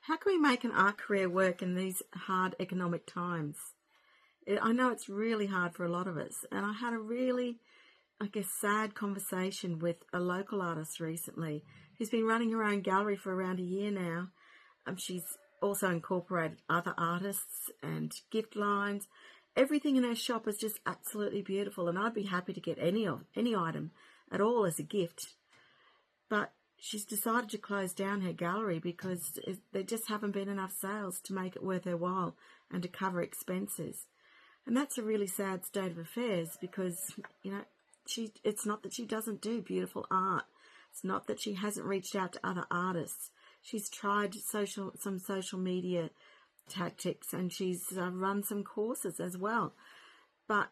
How can we make an art career work in these hard economic times? I know it's really hard for a lot of us, and I had a really, sad conversation with a local artist recently who's been running her own gallery for around a year now. She's also incorporated other artists and gift lines. Everything in her shop is just absolutely beautiful, and I'd be happy to get any item at all as a gift. But she's decided to close down her gallery because there just haven't been enough sales to make it worth her while and to cover expenses. And that's a really sad state of affairs because, it's not that she doesn't do beautiful art. It's not that she hasn't reached out to other artists. She's tried some social media tactics, and she's run some courses as well. But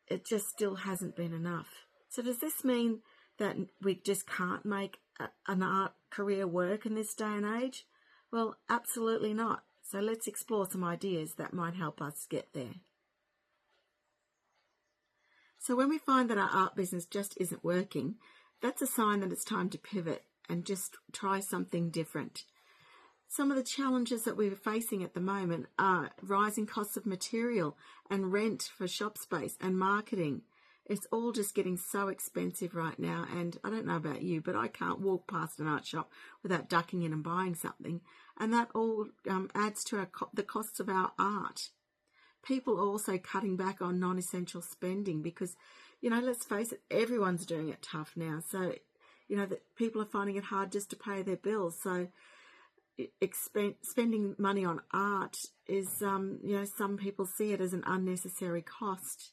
it just still hasn't been enough. So does this mean that we just can't make an art career work in this day and age? Well, absolutely not. So let's explore some ideas that might help us get there. So when we find that our art business just isn't working, that's a sign that it's time to pivot and just try something different. Some of the challenges that we're facing at the moment are rising costs of material and rent for shop space and marketing. It's all just getting so expensive right now, and I don't know about you, but I can't walk past an art shop without ducking in and buying something, and that all adds to the costs of our art. People are also cutting back on non-essential spending because, let's face it, everyone's doing it tough now. So, that people are finding it hard just to pay their bills. So spending money on art is, some people see it as an unnecessary cost.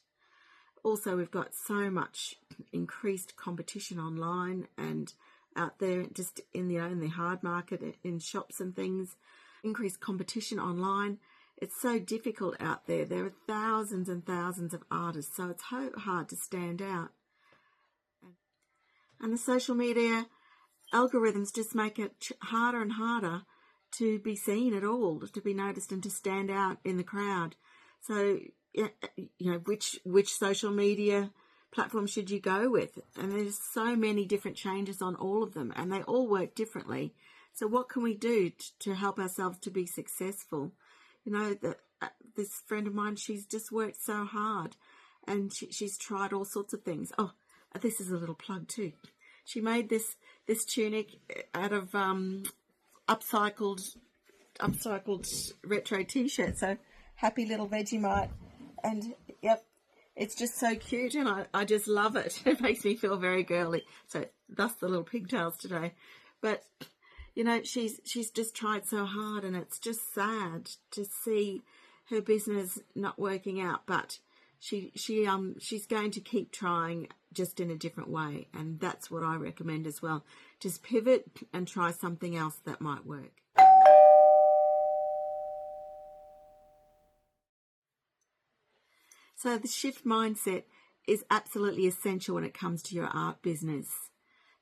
Also, we've got so much increased competition online and out there just in the hard market, in shops and things. Increased competition online. It's so difficult out there. There are thousands and thousands of artists, so it's so hard to stand out. And the social media algorithms just make it harder and harder to be seen at all, to be noticed and to stand out in the crowd. So, which social media platform should you go with? And there's so many different changes on all of them, and they all work differently. So what can we do to help ourselves to be successful? This friend of mine, she's just worked so hard, and she's tried all sorts of things. Oh, this is a little plug too. She made this tunic out of upcycled retro t-shirt. So happy little Vegemite, and yep, it's just so cute, and I just love it. It makes me feel very girly. So thus the little pigtails today. But she's just tried so hard, and it's just sad to see her business not working out. But she's going to keep trying, just in a different way, and that's what I recommend as well. Just pivot and try something else that might work. So the shift mindset is absolutely essential when it comes to your art business.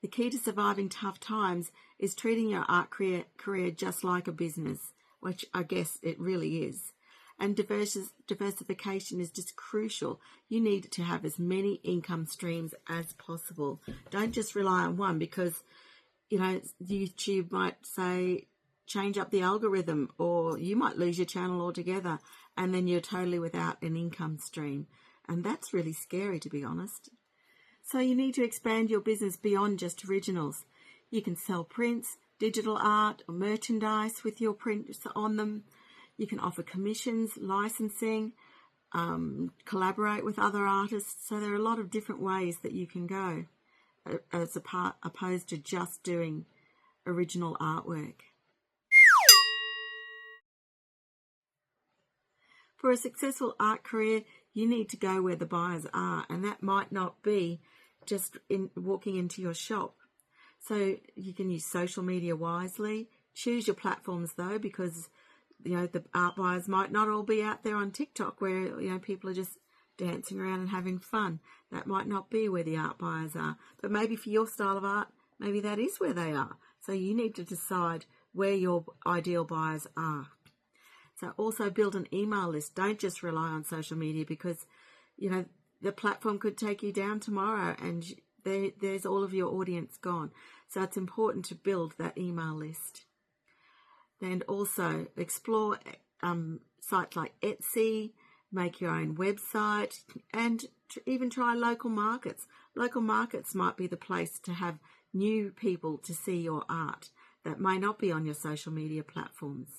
The key to surviving tough times is treating your art career just like a business, which I guess it really is. And diversification is just crucial. You need to have as many income streams as possible. Don't just rely on one because, YouTube might say, change up the algorithm, or you might lose your channel altogether, and then you're totally without an income stream. And that's really scary, to be honest. So you need to expand your business beyond just originals. You can sell prints, digital art, or merchandise with your prints on them. You can offer commissions, licensing, collaborate with other artists. So there are a lot of different ways that you can go as opposed to just doing original artwork. For a successful art career, you need to go where the buyers are, and that might not be just walking into your shop. So you can use social media wisely. Choose your platforms though, because the art buyers might not all be out there on TikTok where people are just dancing around and having fun. That might not be where the art buyers are. But maybe for your style of art, maybe that is where they are. So you need to decide where your ideal buyers are. So also build an email list. Don't just rely on social media because, the platform could take you down tomorrow and there's all of your audience gone. So it's important to build that email list. And also explore sites like Etsy, make your own website, and even try local markets. Local markets might be the place to have new people to see your art that may not be on your social media platforms.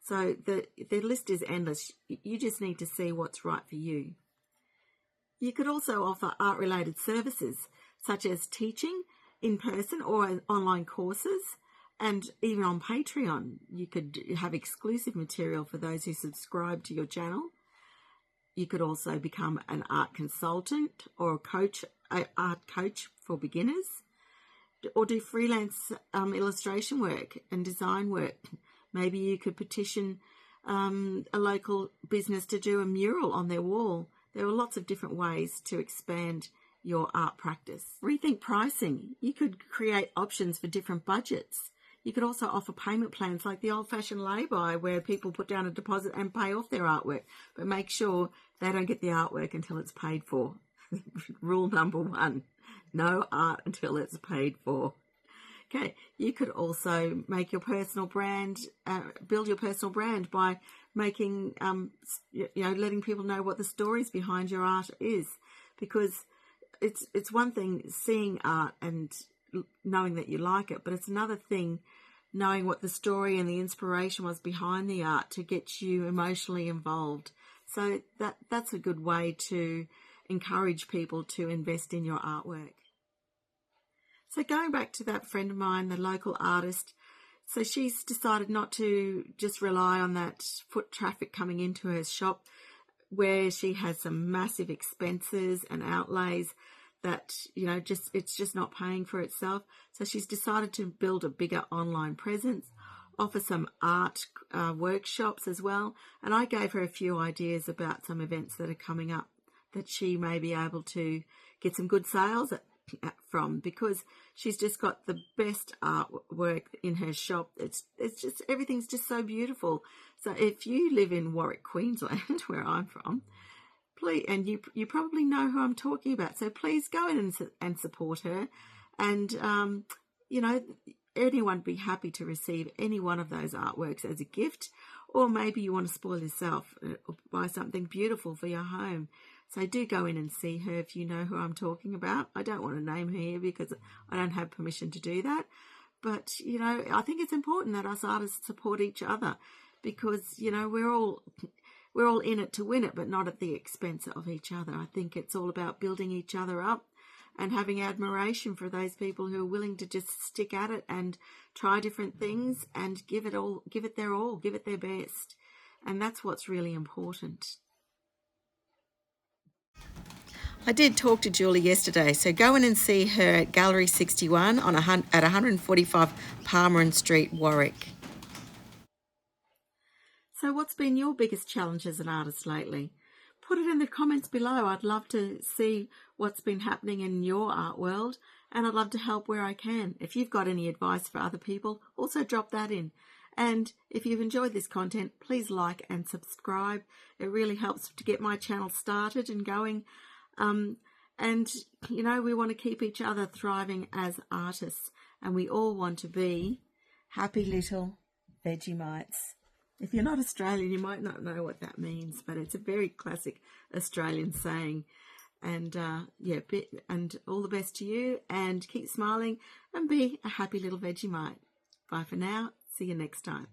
So the list is endless. You just need to see what's right for you. You could also offer art-related services, such as teaching in person or online courses, and even on Patreon, you could have exclusive material for those who subscribe to your channel. You could also become an art consultant or an art coach for beginners, or do freelance illustration work and design work. Maybe you could petition a local business to do a mural on their wall. There are lots of different ways to expand your art practice. Rethink pricing. You could create options for different budgets. You could also offer payment plans like the old-fashioned lay-by, where people put down a deposit and pay off their artwork, but make sure they don't get the artwork until it's paid for. Rule number 1, no art until it's paid for. Okay, you could also make your personal brand, build your personal brand by making, letting people know what the stories behind your art is, because it's one thing seeing art and knowing that you like it, but it's another thing knowing what the story and the inspiration was behind the art to get you emotionally involved. So that's a good way to encourage people to invest in your artwork. So going back to that friend of mine, the local artist, so she's decided not to just rely on that foot traffic coming into her shop, where she has some massive expenses and outlays that, it's just not paying for itself. So she's decided to build a bigger online presence, offer some art workshops as well. And I gave her a few ideas about some events that are coming up that she may be able to get some good sales from, because she's just got the best artwork in her shop. It's just, everything's just so beautiful. So if you live in Warwick, Queensland, where I'm from, please, and you probably know who I'm talking about, so please go in and support her. And anyone would be happy to receive any one of those artworks as a gift, or maybe you want to spoil yourself or buy something beautiful for your home. So do go in and see her if you know who I'm talking about. I don't want to name her here because I don't have permission to do that. But, I think it's important that us artists support each other, because, we're all in it to win it, but not at the expense of each other. I think it's all about building each other up and having admiration for those people who are willing to just stick at it and try different things and give it their all, give it their best. And that's what's really important. I did talk to Julie yesterday, so go in and see her at Gallery 61 at 145 Palmerin Street, Warwick. So what's been your biggest challenge as an artist lately? Put it in the comments below. I'd love to see what's been happening in your art world, and I'd love to help where I can. If you've got any advice for other people, also drop that in. And if you've enjoyed this content, please like and subscribe. It really helps to get my channel started and going. We want to keep each other thriving as artists, and we all want to be happy little Vegemites. If you're not Australian, you might not know what that means, but it's a very classic Australian saying. And and all the best to you, and keep smiling and be a happy little Vegemite. Bye for now. See you next time.